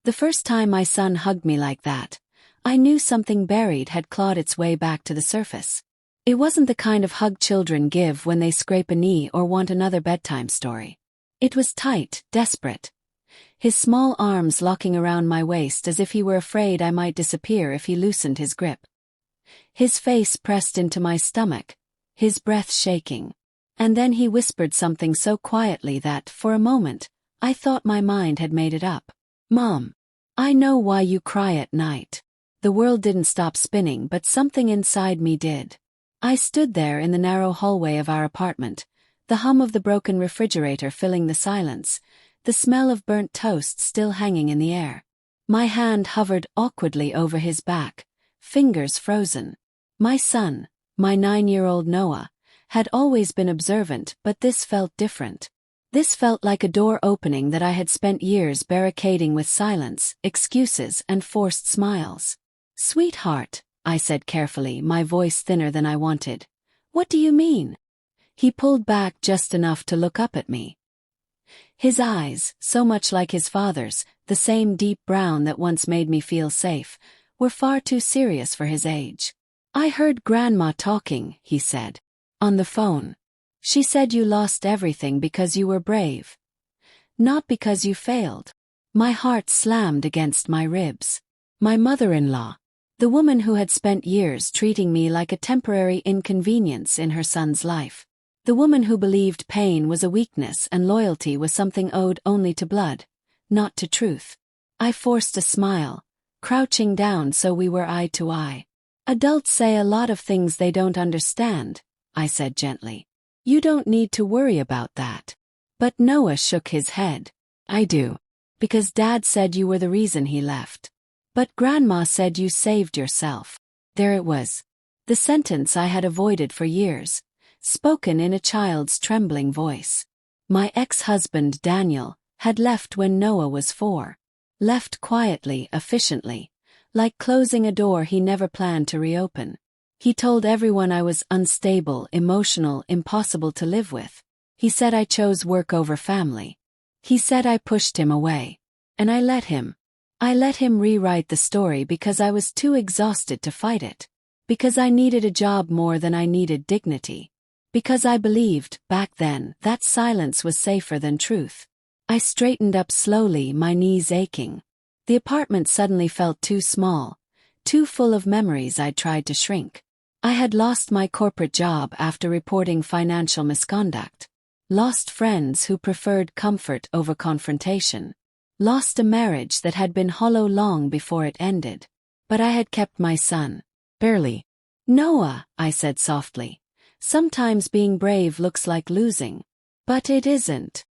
The first time my son hugged me like that, I knew something buried had clawed its way back to the surface. It wasn't the kind of hug children give when they scrape a knee or want another bedtime story. It was tight, desperate. His small arms locking around my waist as if he were afraid I might disappear if he loosened his grip. His face pressed into my stomach, his breath shaking. And then he whispered something so quietly that, for a moment, I thought my mind had made it up. "Mom, I know why you cry at night." The world didn't stop spinning, but something inside me did. I stood there in the narrow hallway of our apartment, the hum of the broken refrigerator filling the silence, the smell of burnt toast still hanging in the air. My hand hovered awkwardly over his back, fingers frozen. My son, my 9-year-old Noah, had always been observant, but this felt different. This felt like a door opening that I had spent years barricading with silence, excuses, and forced smiles. "Sweetheart," I said carefully, my voice thinner than I wanted. "What do you mean?" He pulled back just enough to look up at me. His eyes, so much like his father's, the same deep brown that once made me feel safe, were far too serious for his age. "I heard Grandma talking," he said. "On the phone. She said you lost everything because you were brave. Not because you failed." My heart slammed against my ribs. My mother-in-law, the woman who had spent years treating me like a temporary inconvenience in her son's life. The woman who believed pain was a weakness and loyalty was something owed only to blood, not to truth. I forced a smile, crouching down so we were eye to eye. "Adults say a lot of things they don't understand," I said gently. "You don't need to worry about that." But Noah shook his head. "I do. Because Dad said you were the reason he left. But Grandma said you saved yourself." There it was. The sentence I had avoided for years, spoken in a child's trembling voice. My ex-husband Daniel had left when Noah was 4. Left quietly, efficiently, like closing a door he never planned to reopen. He told everyone I was unstable, emotional, impossible to live with. He said I chose work over family. He said I pushed him away. And I let him. I let him rewrite the story because I was too exhausted to fight it. Because I needed a job more than I needed dignity. Because I believed, back then, that silence was safer than truth. I straightened up slowly, my knees aching. The apartment suddenly felt too small, too full of memories I'd tried to shrink. I had lost my corporate job after reporting financial misconduct. Lost friends who preferred comfort over confrontation. Lost a marriage that had been hollow long before it ended. But I had kept my son. Barely. "Noah," I said softly. "Sometimes being brave looks like losing. But it isn't."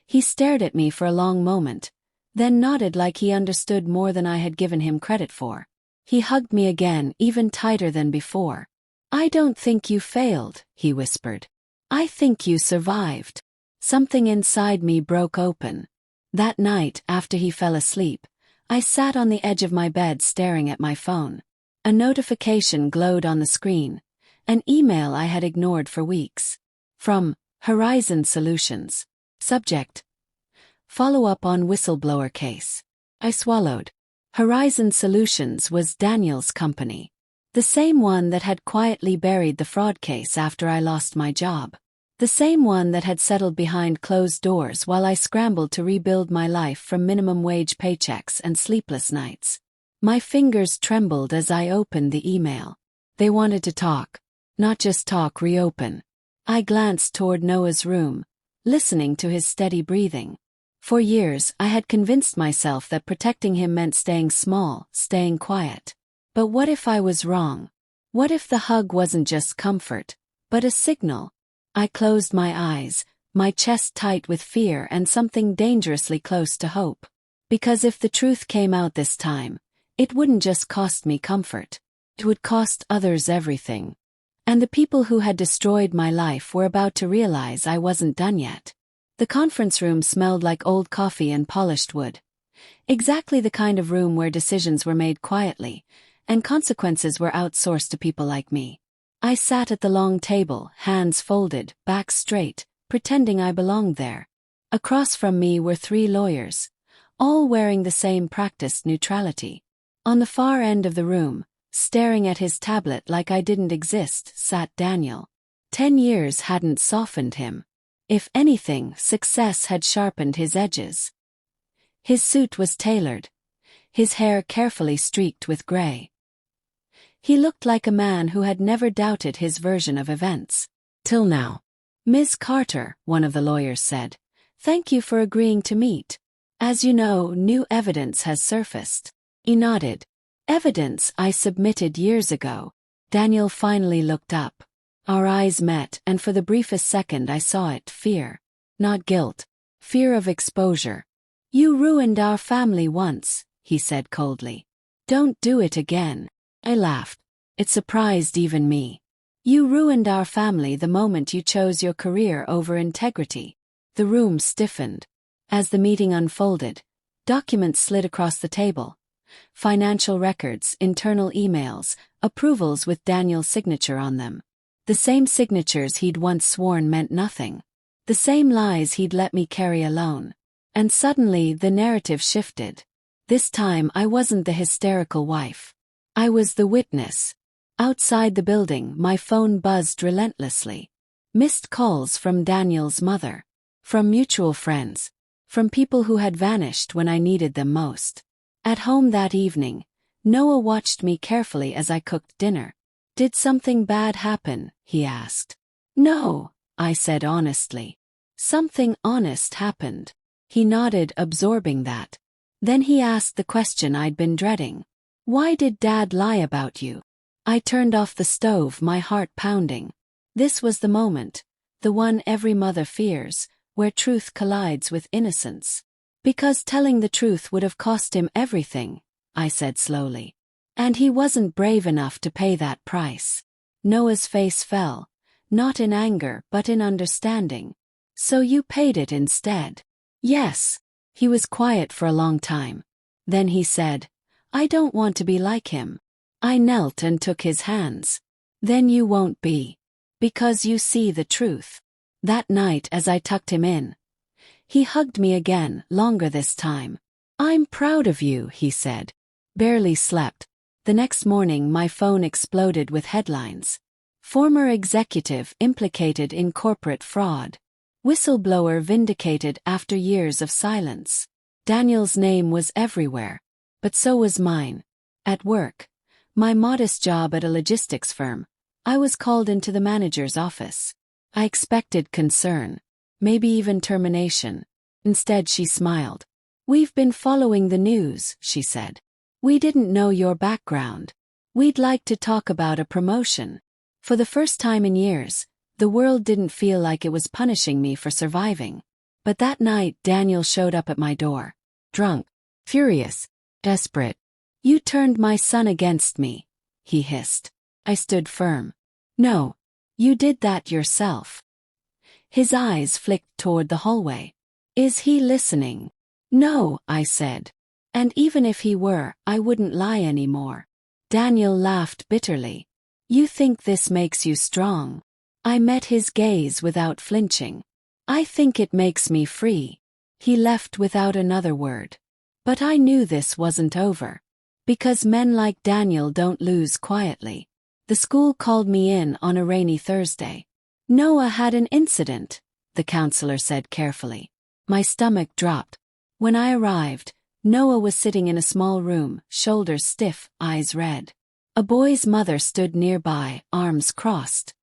He stared at me for a long moment, then nodded like he understood more than I had given him credit for. He hugged me again, even tighter than before. "I don't think you failed," he whispered. "I think you survived." Something inside me broke open. That night, after he fell asleep, I sat on the edge of my bed staring at my phone. A notification glowed on the screen. An email I had ignored for weeks. From Horizon Solutions. Subject: Follow-up on whistleblower case. I swallowed. Horizon Solutions was Daniel's company. The same one that had quietly buried the fraud case after I lost my job. The same one that had settled behind closed doors while I scrambled to rebuild my life from minimum wage paychecks and sleepless nights. My fingers trembled as I opened the email. They wanted to talk. Not just talk, reopen. I glanced toward Noah's room, listening to his steady breathing. For years, I had convinced myself that protecting him meant staying small, staying quiet. But what if I was wrong? What if the hug wasn't just comfort, but a signal? I closed my eyes, my chest tight with fear and something dangerously close to hope. Because if the truth came out this time, it wouldn't just cost me comfort. It would cost others everything. And the people who had destroyed my life were about to realize I wasn't done yet. The conference room smelled like old coffee and polished wood. Exactly the kind of room where decisions were made quietly, and consequences were outsourced to people like me. I sat at the long table, hands folded, back straight, pretending I belonged there. Across from me were 3 lawyers, all wearing the same practiced neutrality. On the far end of the room, staring at his tablet like I didn't exist, sat Daniel. 10 years hadn't softened him. If anything, success had sharpened his edges. His suit was tailored, his hair carefully streaked with gray. He looked like a man who had never doubted his version of events. Till now. "Ms. Carter," one of the lawyers said, "thank you for agreeing to meet. As you know, new evidence has surfaced." He nodded. "Evidence I submitted years ago." Daniel finally looked up. Our eyes met, and for the briefest second I saw it: fear. Not guilt. Fear of exposure. "You ruined our family once," he said coldly. "Don't do it again." I laughed. It surprised even me. "You ruined our family the moment you chose your career over integrity." The room stiffened. As the meeting unfolded, documents slid across the table. Financial records, internal emails, approvals with Daniel's signature on them. The same signatures he'd once sworn meant nothing. The same lies he'd let me carry alone. And suddenly the narrative shifted. This time I wasn't the hysterical wife. I was the witness. Outside the building, my phone buzzed relentlessly. Missed calls from Daniel's mother. From mutual friends. From people who had vanished when I needed them most. At home that evening, Noah watched me carefully as I cooked dinner. "Did something bad happen?" he asked. "No," I said honestly. "Something honest happened." He nodded, absorbing that. Then he asked the question I'd been dreading. "Why did Dad lie about you?" I turned off the stove, my heart pounding. This was the moment, the one every mother fears, where truth collides with innocence. "Because telling the truth would have cost him everything," I said slowly. "And he wasn't brave enough to pay that price." Noah's face fell, not in anger but in understanding. "So you paid it instead?" "Yes." He was quiet for a long time. Then he said, "I don't want to be like him." I knelt and took his hands. "Then you won't be. Because you see the truth." That night as I tucked him in, he hugged me again, longer this time. "I'm proud of you," he said. Barely slept. The next morning my phone exploded with headlines. "Former executive implicated in corporate fraud. Whistleblower vindicated after years of silence." Daniel's name was everywhere. But so was mine. At work, my modest job at a logistics firm, I was called into the manager's office. I expected concern, maybe even termination. Instead she smiled. "We've been following the news," she said. "We didn't know your background. We'd like to talk about a promotion." For the first time in years, the world didn't feel like it was punishing me for surviving. But that night Daniel showed up at my door. Drunk, furious, desperate. "You turned my son against me," he hissed. I stood firm. "No. You did that yourself." His eyes flicked toward the hallway. "Is he listening?" "No," I said. "And even if he were, I wouldn't lie anymore." Daniel laughed bitterly. "You think this makes you strong?" I met his gaze without flinching. "I think it makes me free." He left without another word. But I knew this wasn't over. Because men like Daniel don't lose quietly. The school called me in on a rainy Thursday. "Noah had an incident," the counselor said carefully. My stomach dropped. When I arrived, Noah was sitting in a small room, shoulders stiff, eyes red. A boy's mother stood nearby, arms crossed.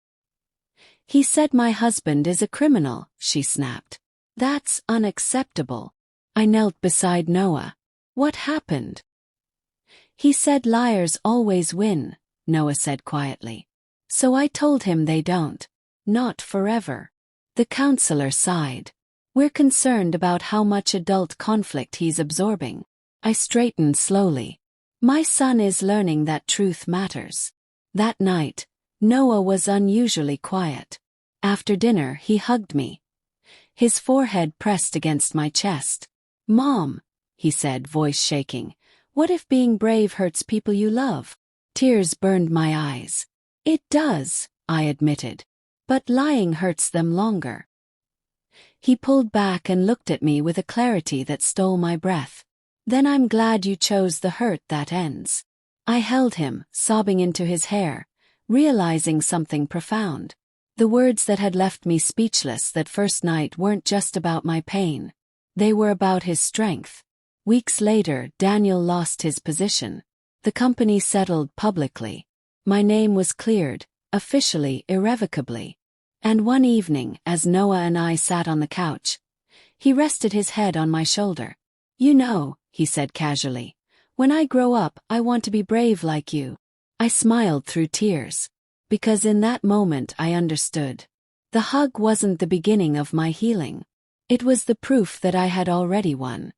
"He said my husband is a criminal," she snapped. "That's unacceptable." I knelt beside Noah. "What happened?" "He said liars always win," Noah said quietly. "So I told him they don't. Not forever." The counselor sighed. "We're concerned about how much adult conflict he's absorbing." I straightened slowly. "My son is learning that truth matters." That night, Noah was unusually quiet. After dinner, he hugged me. His forehead pressed against my chest. "Mom," he said, voice shaking, "what if being brave hurts people you love?" Tears burned my eyes. "It does," I admitted. "But lying hurts them longer." He pulled back and looked at me with a clarity that stole my breath. Then I'm glad you chose the hurt that ends. I held him, sobbing into his hair, realizing something profound. The words that had left me speechless that first night weren't just about my pain. They were about his strength. Weeks later, Daniel lost his position. The company settled publicly. My name was cleared, officially, irrevocably. And one evening, as Noah and I sat on the couch, he rested his head on my shoulder. "You know," he said casually, "when I grow up, I want to be brave like you." I smiled through tears. Because in that moment I understood. The hug wasn't the beginning of my healing. It was the proof that I had already won.